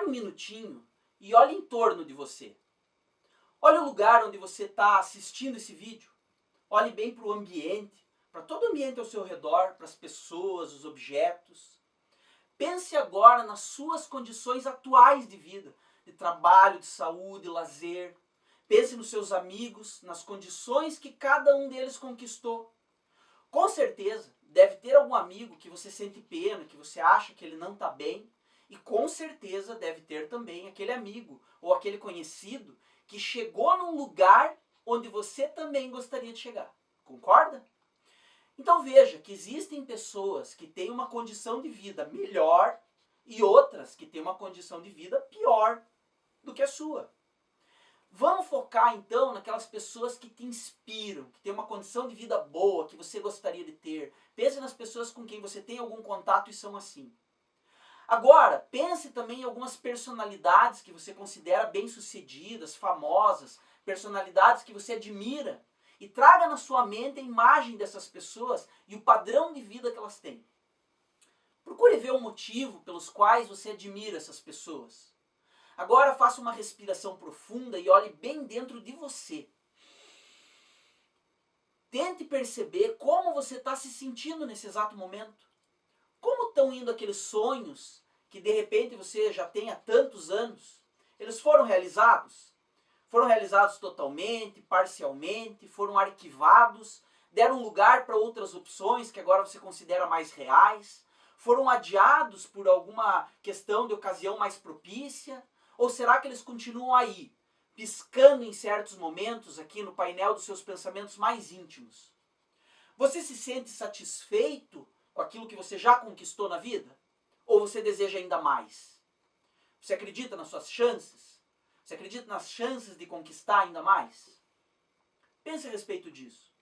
Pare um minutinho e olhe em torno de você. Olhe o lugar onde você está assistindo esse vídeo. Olhe bem para o ambiente, para todo o ambiente ao seu redor, para as pessoas, os objetos. Pense agora nas suas condições atuais de vida, de trabalho, de saúde, lazer. Pense nos seus amigos, nas condições que cada um deles conquistou. Com certeza, deve ter algum amigo que você sente pena, que você acha que ele não está bem. E com certeza deve ter também aquele amigo ou aquele conhecido que chegou num lugar onde você também gostaria de chegar. Concorda? Então veja que existem pessoas que têm uma condição de vida melhor e outras que têm uma condição de vida pior do que a sua. Vamos focar então naquelas pessoas que te inspiram, que têm uma condição de vida boa, que você gostaria de ter. Pense nas pessoas com quem você tem algum contato e são assim. Agora, pense também em algumas personalidades que você considera bem-sucedidas, famosas, personalidades que você admira, e traga na sua mente a imagem dessas pessoas e o padrão de vida que elas têm. Procure ver o motivo pelos quais você admira essas pessoas. Agora faça uma respiração profunda e olhe bem dentro de você. Tente perceber como você está se sentindo nesse exato momento. Como estão indo aqueles sonhos que de repente você já tem há tantos anos? Eles foram realizados? Foram realizados totalmente, parcialmente, foram arquivados, deram lugar para outras opções que agora você considera mais reais? Foram adiados por alguma questão de ocasião mais propícia? Ou será que eles continuam aí, piscando em certos momentos aqui no painel dos seus pensamentos mais íntimos? Você se sente satisfeito com aquilo que você já conquistou na vida? Ou você deseja ainda mais? Você acredita nas suas chances? Você acredita nas chances de conquistar ainda mais? Pense a respeito disso.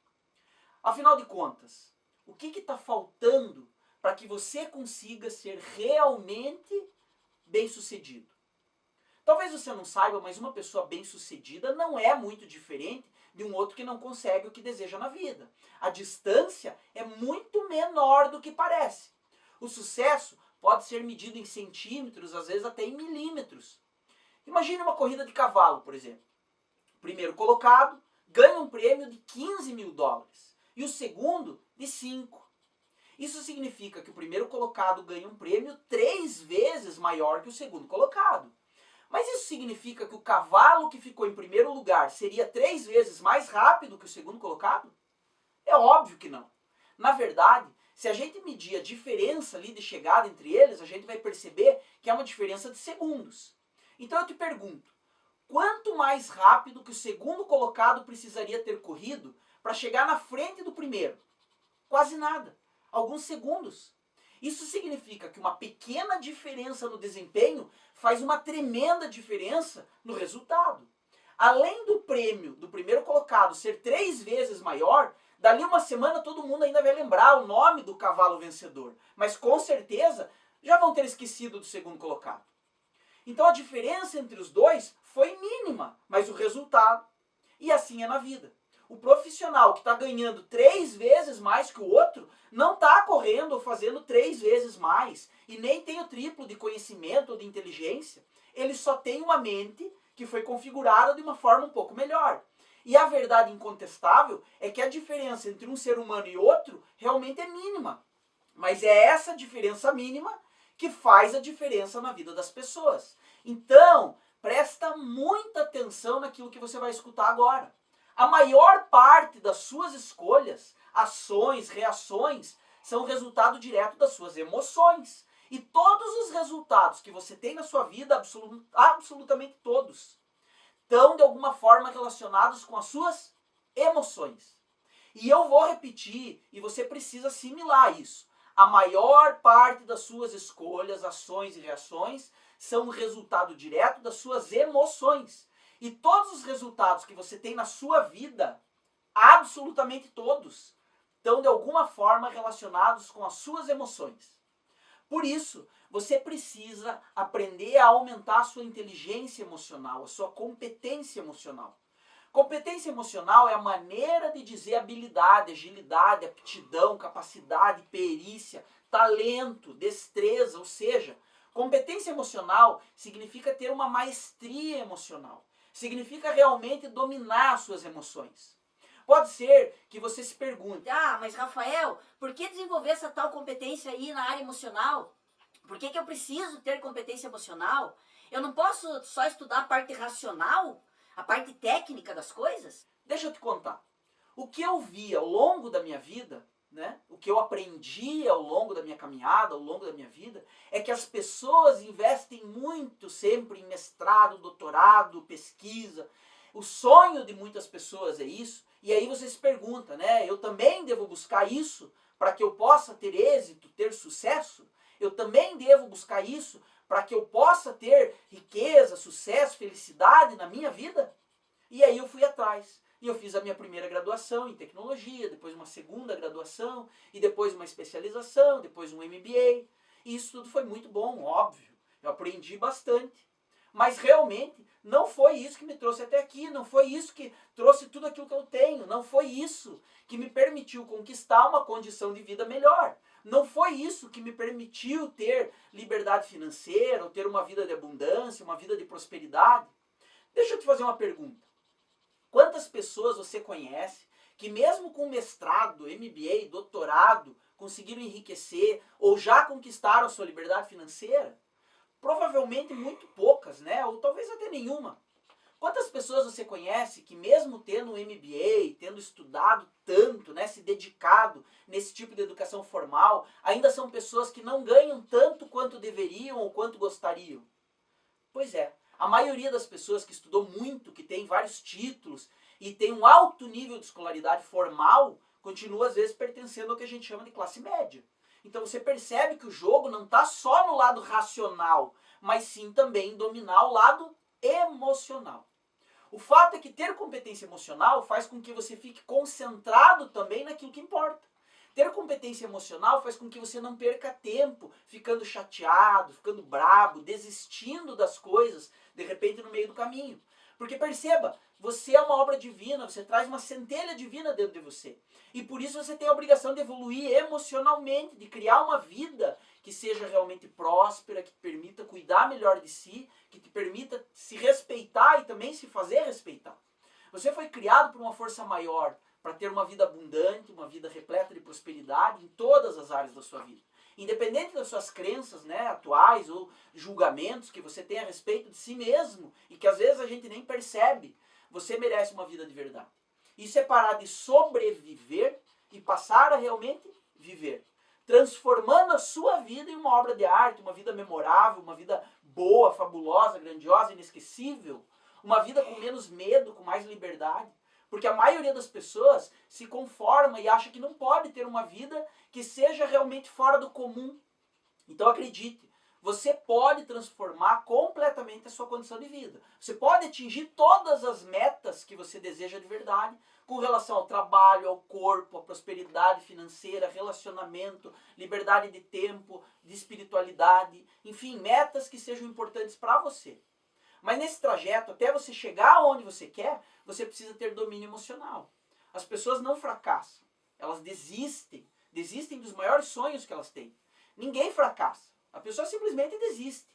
Afinal de contas, o que está faltando para que você consiga ser realmente bem-sucedido? Talvez você não saiba, mas uma pessoa bem-sucedida não é muito diferente de um outro que não consegue o que deseja na vida. A distância é muito menor do que parece. O sucesso pode ser medido em centímetros, às vezes até em milímetros. Imagine uma corrida de cavalo, por exemplo. O primeiro colocado ganha um prêmio de 15 mil dólares e o segundo de 5. Isso significa que o primeiro colocado ganha um prêmio 3 vezes maior que o segundo colocado. Mas isso significa que o cavalo que ficou em primeiro lugar seria 3 vezes mais rápido que o segundo colocado? É óbvio que não. Na verdade, se a gente medir a diferença ali de chegada entre eles, a gente vai perceber que é uma diferença de segundos. Então eu te pergunto, quanto mais rápido que o segundo colocado precisaria ter corrido para chegar na frente do primeiro? Quase nada. Alguns segundos. Isso significa que uma pequena diferença no desempenho faz uma tremenda diferença no resultado. Além do prêmio do primeiro colocado ser 3 vezes maior, dali uma semana todo mundo ainda vai lembrar o nome do cavalo vencedor. Mas com certeza já vão ter esquecido do segundo colocado. Então a diferença entre os dois foi mínima, mas o resultado. E assim é na vida. O profissional que está ganhando 3 vezes mais que o outro não está correndo ou fazendo 3 vezes mais e nem tem o triplo de conhecimento ou de inteligência. Ele só tem uma mente que foi configurada de uma forma um pouco melhor. E a verdade incontestável é que a diferença entre um ser humano e outro realmente é mínima. Mas é essa diferença mínima que faz a diferença na vida das pessoas. Então, presta muita atenção naquilo que você vai escutar agora. A maior parte das suas escolhas, ações, reações, são resultado direto das suas emoções. E todos os resultados que você tem na sua vida, absolutamente todos, estão de alguma forma relacionados com as suas emoções. E eu vou repetir, e você precisa assimilar isso. A maior parte das suas escolhas, ações e reações são o resultado direto das suas emoções. E todos os resultados que você tem na sua vida, absolutamente todos, estão de alguma forma relacionados com as suas emoções. Por isso, você precisa aprender a aumentar a sua inteligência emocional, a sua competência emocional. Competência emocional é a maneira de dizer habilidade, agilidade, aptidão, capacidade, perícia, talento, destreza, ou seja, Competência emocional significa ter uma maestria emocional. Significa realmente dominar suas emoções. Pode ser que você se pergunte: Ah, mas Rafael, por que desenvolver essa tal competência aí na área emocional? Por que eu preciso ter competência emocional? Eu não posso só estudar a parte racional, a parte técnica das coisas? Deixa eu te contar. O que eu vi ao longo da minha vida, né? O que eu aprendi ao longo da minha caminhada, ao longo da minha vida, é que as pessoas investem muito sempre em mestrado, doutorado, pesquisa. O sonho de muitas pessoas é isso. E aí você se pergunta, né? Eu também devo buscar isso para que eu possa ter êxito, ter sucesso? Eu também devo buscar isso para que eu possa ter riqueza, sucesso, felicidade na minha vida? E aí eu fui atrás. E eu fiz a minha primeira graduação em tecnologia, depois uma segunda graduação, e depois uma especialização, depois um MBA. E isso tudo foi muito bom, óbvio. Eu aprendi bastante. Mas realmente não foi isso que me trouxe até aqui, não foi isso que trouxe tudo aquilo que eu tenho, não foi isso que me permitiu conquistar uma condição de vida melhor. Não foi isso que me permitiu ter liberdade financeira, ou ter uma vida de abundância, uma vida de prosperidade. Deixa eu te fazer uma pergunta. Quantas pessoas você conhece que mesmo com mestrado, MBA, doutorado, conseguiram enriquecer ou já conquistaram a sua liberdade financeira? Provavelmente muito poucas, né? Ou talvez até nenhuma. Quantas pessoas você conhece que mesmo tendo um MBA, tendo estudado tanto, né, se dedicado nesse tipo de educação formal, ainda são pessoas que não ganham tanto quanto deveriam ou quanto gostariam? Pois é, a maioria das pessoas que estudou muito, que tem vários títulos e tem um alto nível de escolaridade formal, continua às vezes pertencendo ao que a gente chama de classe média. Então você percebe que o jogo não está só no lado racional, mas sim também em dominar o lado emocional. O fato é que ter competência emocional faz com que você fique concentrado também naquilo que importa. Ter competência emocional faz com que você não perca tempo ficando chateado, ficando brabo, desistindo das coisas, de repente no meio do caminho. Porque perceba, você é uma obra divina, você traz uma centelha divina dentro de você. E por isso você tem a obrigação de evoluir emocionalmente, de criar uma vida que seja realmente próspera, que te permita cuidar melhor de si, que te permita se respeitar e também se fazer respeitar. Você foi criado por uma força maior, para ter uma vida abundante, uma vida repleta de prosperidade em todas as áreas da sua vida. Independente das suas crenças, né, atuais ou julgamentos que você tem a respeito de si mesmo e que às vezes a gente nem percebe, você merece uma vida de verdade. Isso é parar de sobreviver e passar a realmente viver. Transformando a sua vida em uma obra de arte, uma vida memorável, uma vida boa, fabulosa, grandiosa, inesquecível. Uma vida com menos medo, com mais liberdade. Porque a maioria das pessoas se conforma e acha que não pode ter uma vida que seja realmente fora do comum. Então acredite, você pode transformar completamente a sua condição de vida. Você pode atingir todas as metas que você deseja de verdade, com relação ao trabalho, ao corpo, à prosperidade financeira, relacionamento, liberdade de tempo, de espiritualidade, enfim, metas que sejam importantes para você. Mas nesse trajeto, até você chegar onde você quer, você precisa ter domínio emocional. As pessoas não fracassam, elas desistem. Desistem dos maiores sonhos que elas têm. Ninguém fracassa, a pessoa simplesmente desiste.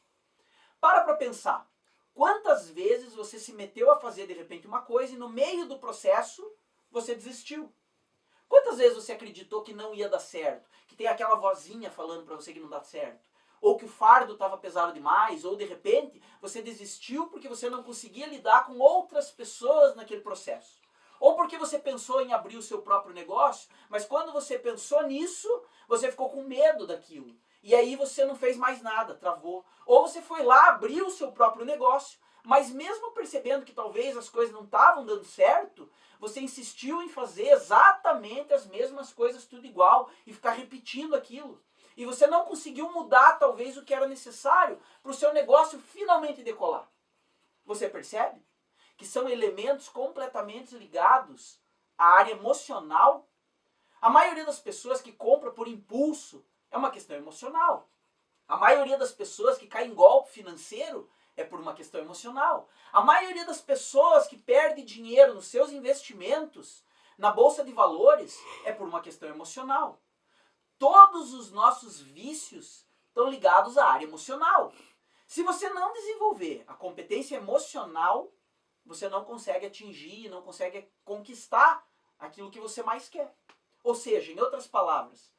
Para pensar, quantas vezes você se meteu a fazer de repente uma coisa e no meio do processo você desistiu? Quantas vezes você acreditou que não ia dar certo, que tem aquela vozinha falando para você que não dá certo? Ou que o fardo estava pesado demais, ou de repente você desistiu porque você não conseguia lidar com outras pessoas naquele processo. Ou porque você pensou em abrir o seu próprio negócio, mas quando você pensou nisso, você ficou com medo daquilo. E aí você não fez mais nada, travou. Ou você foi lá, abriu o seu próprio negócio, mas mesmo percebendo que talvez as coisas não estavam dando certo, você insistiu em fazer exatamente as mesmas coisas tudo igual e ficar repetindo aquilo. E você não conseguiu mudar talvez o que era necessário para o seu negócio finalmente decolar. Você percebe? Que são elementos completamente ligados à área emocional. A maioria das pessoas que compra por impulso é uma questão emocional. A maioria das pessoas que caem em golpe financeiro é por uma questão emocional. A maioria das pessoas que perde dinheiro nos seus investimentos na bolsa de valores é por uma questão emocional. Todos os nossos vícios estão ligados à área emocional. Se você não desenvolver a competência emocional, você não consegue atingir, não consegue conquistar aquilo que você mais quer. Ou seja, em outras palavras,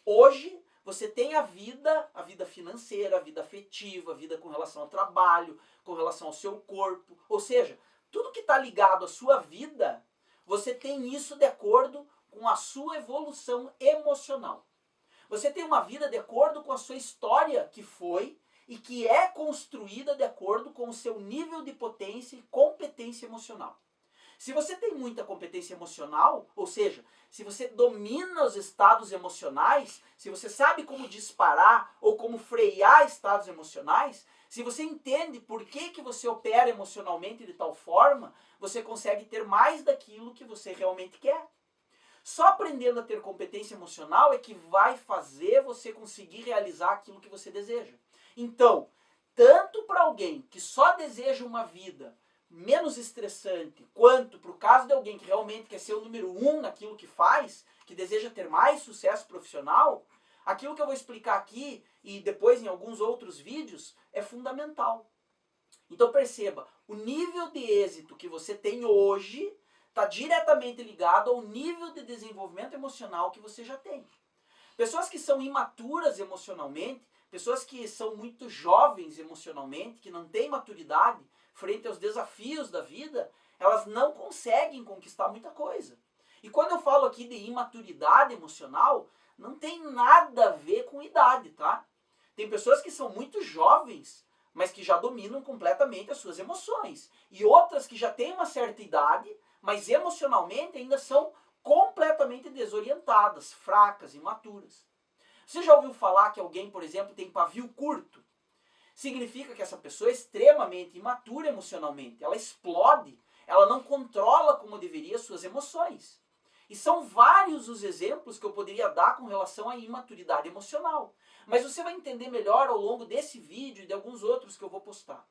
hoje você tem a vida financeira, a vida afetiva, a vida com relação ao trabalho, com relação ao seu corpo. Ou seja, tudo que está ligado à sua vida, você tem isso de acordo com a sua evolução emocional. Você tem uma vida de acordo com a sua história que foi e que é construída de acordo com o seu nível de potência e competência emocional. Se você tem muita competência emocional, ou seja, se você domina os estados emocionais, se você sabe como disparar ou como frear estados emocionais, se você entende por que você opera emocionalmente de tal forma, você consegue ter mais daquilo que você realmente quer. Só aprendendo a ter competência emocional é que vai fazer você conseguir realizar aquilo que você deseja. Então, tanto para alguém que só deseja uma vida menos estressante, quanto para o caso de alguém que realmente quer ser o número 1 naquilo que faz, que deseja ter mais sucesso profissional, aquilo que eu vou explicar aqui e depois em alguns outros vídeos é fundamental. Então perceba, o nível de êxito que você tem hoje está diretamente ligado ao nível de desenvolvimento emocional que você já tem. Pessoas que são imaturas emocionalmente, pessoas que são muito jovens emocionalmente, que não têm maturidade frente aos desafios da vida, elas não conseguem conquistar muita coisa. E quando eu falo aqui de imaturidade emocional, não tem nada a ver com idade, tá? Tem pessoas que são muito jovens, mas que já dominam completamente as suas emoções. E outras que já têm uma certa idade, mas emocionalmente ainda são completamente desorientadas, fracas, imaturas. Você já ouviu falar que alguém, por exemplo, tem pavio curto? Significa que essa pessoa é extremamente imatura emocionalmente. Ela explode, ela não controla como deveria suas emoções. E são vários os exemplos que eu poderia dar com relação à imaturidade emocional. Mas você vai entender melhor ao longo desse vídeo e de alguns outros que eu vou postar.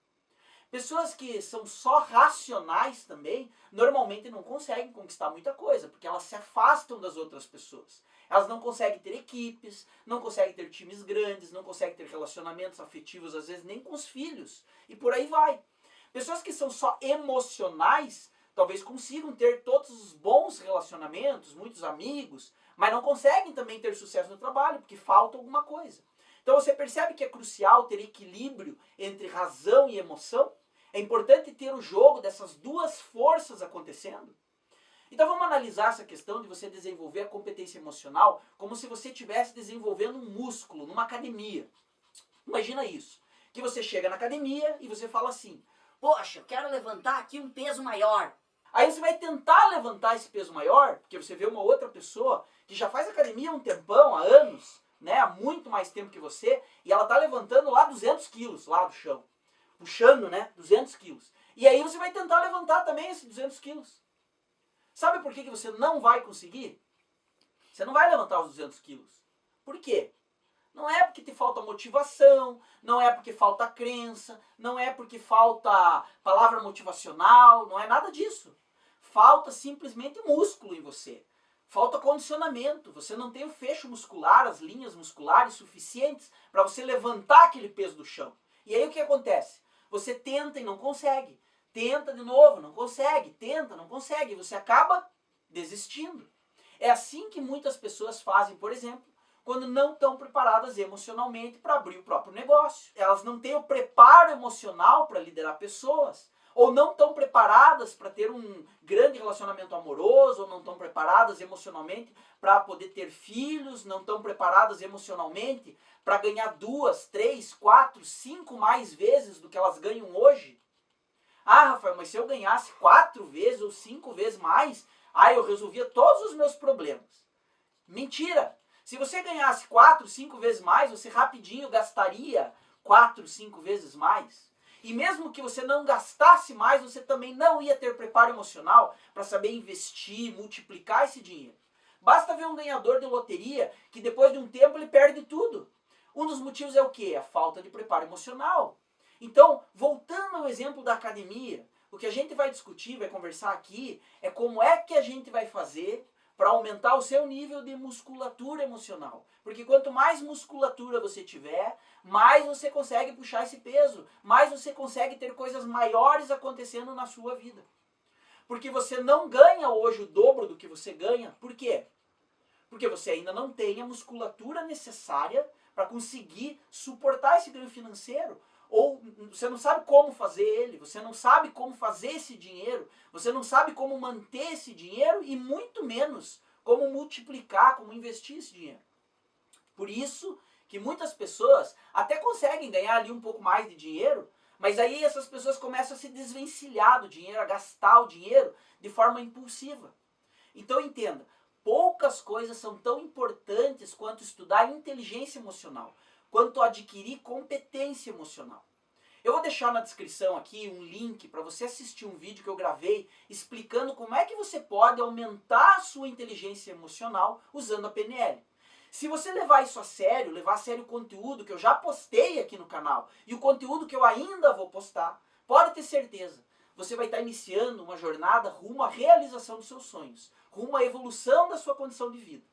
Pessoas que são só racionais também, normalmente não conseguem conquistar muita coisa, porque elas se afastam das outras pessoas. Elas não conseguem ter equipes, não conseguem ter times grandes, não conseguem ter relacionamentos afetivos, às vezes nem com os filhos, e por aí vai. Pessoas que são só emocionais, talvez consigam ter todos os bons relacionamentos, muitos amigos, mas não conseguem também ter sucesso no trabalho, porque falta alguma coisa. Então você percebe que é crucial ter equilíbrio entre razão e emoção? É importante ter o jogo dessas duas forças acontecendo. Então vamos analisar essa questão de você desenvolver a competência emocional como se você estivesse desenvolvendo um músculo numa academia. Imagina isso, que você chega na academia e você fala assim, Poxa, eu quero levantar aqui um peso maior. aí você vai tentar levantar esse peso maior, porque você vê uma outra pessoa que já faz academia há um tempão, há anos, né, há muito mais tempo que você, e ela está levantando lá 200 quilos lá do chão. Puxando, né, 200 quilos. E aí você vai tentar levantar também esses 200 quilos. Sabe por que você não vai conseguir? Você não vai levantar os 200 quilos. Por quê? Não é porque te falta motivação, não é porque falta crença, não é porque falta palavra motivacional, não é nada disso. Falta simplesmente músculo em você. Falta condicionamento. Você não tem o fecho muscular, as linhas musculares suficientes para você levantar aquele peso do chão. E aí o que acontece? Você tenta e não consegue. Tenta de novo, não consegue. Tenta, não consegue. Você acaba desistindo. É assim que muitas pessoas fazem, por exemplo, quando não estão preparadas emocionalmente para abrir o próprio negócio. Elas não têm o preparo emocional para liderar pessoas. Ou não estão preparadas para ter um grande relacionamento amoroso, ou não estão preparadas emocionalmente para poder ter filhos, não estão preparadas emocionalmente para ganhar 2, 3, 4, 5 mais vezes do que elas ganham hoje. Ah, Rafael, mas se eu ganhasse 4 vezes ou 5 vezes mais, eu resolvia todos os meus problemas. Mentira! Se você ganhasse 4, 5 vezes mais, você rapidinho gastaria 4, 5 vezes mais. E mesmo que você não gastasse mais, você também não ia ter preparo emocional para saber investir, multiplicar esse dinheiro. Basta ver um ganhador de loteria que depois de um tempo ele perde tudo. Um dos motivos é o quê? A falta de preparo emocional. Então, voltando ao exemplo da academia, o que a gente vai discutir, vai conversar aqui, é como é que a gente vai fazer para aumentar o seu nível de musculatura emocional. Porque quanto mais musculatura você tiver, mais você consegue puxar esse peso, mais você consegue ter coisas maiores acontecendo na sua vida. Porque você não ganha hoje o dobro do que você ganha. Por quê? Porque você ainda não tem a musculatura necessária para conseguir suportar esse ganho financeiro. Ou você não sabe como fazer ele, você não sabe como fazer esse dinheiro, você não sabe como manter esse dinheiro e muito menos como multiplicar, como investir esse dinheiro. Por isso que muitas pessoas até conseguem ganhar ali um pouco mais de dinheiro, mas aí essas pessoas começam a se desvencilhar do dinheiro, a gastar o dinheiro de forma impulsiva. Então entenda, poucas coisas são tão importantes quanto estudar inteligência emocional, quanto adquirir competência emocional. Eu vou deixar na descrição aqui um link para você assistir um vídeo que eu gravei explicando como é que você pode aumentar a sua inteligência emocional usando a PNL. Se você levar isso a sério, levar a sério o conteúdo que eu já postei aqui no canal e o conteúdo que eu ainda vou postar, pode ter certeza, você vai estar iniciando uma jornada rumo à realização dos seus sonhos, rumo à evolução da sua condição de vida.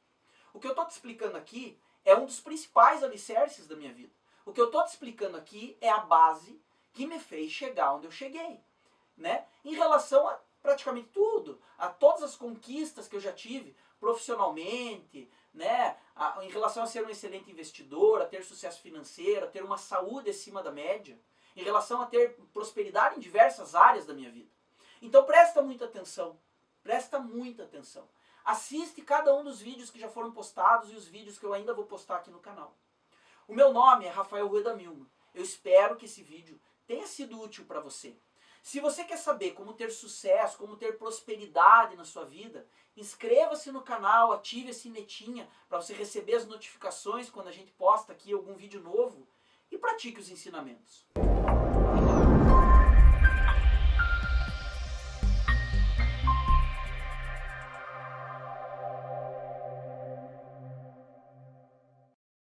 O que eu estou te explicando aqui é um dos principais alicerces da minha vida. O que eu estou te explicando aqui é a base que me fez chegar onde eu cheguei, né? Em relação a praticamente tudo, a todas as conquistas que eu já tive profissionalmente, né? Em relação a ser um excelente investidor, a ter sucesso financeiro, a ter uma saúde acima da média, em relação a ter prosperidade em diversas áreas da minha vida. Então presta muita atenção, presta muita atenção. Assiste cada um dos vídeos que já foram postados e os vídeos que eu ainda vou postar aqui no canal. O meu nome é Rafael Rueda Milman. Eu espero que esse vídeo tenha sido útil para você. Se você quer saber como ter sucesso, como ter prosperidade na sua vida, inscreva-se no canal, ative a sinetinha para você receber as notificações quando a gente posta aqui algum vídeo novo e pratique os ensinamentos.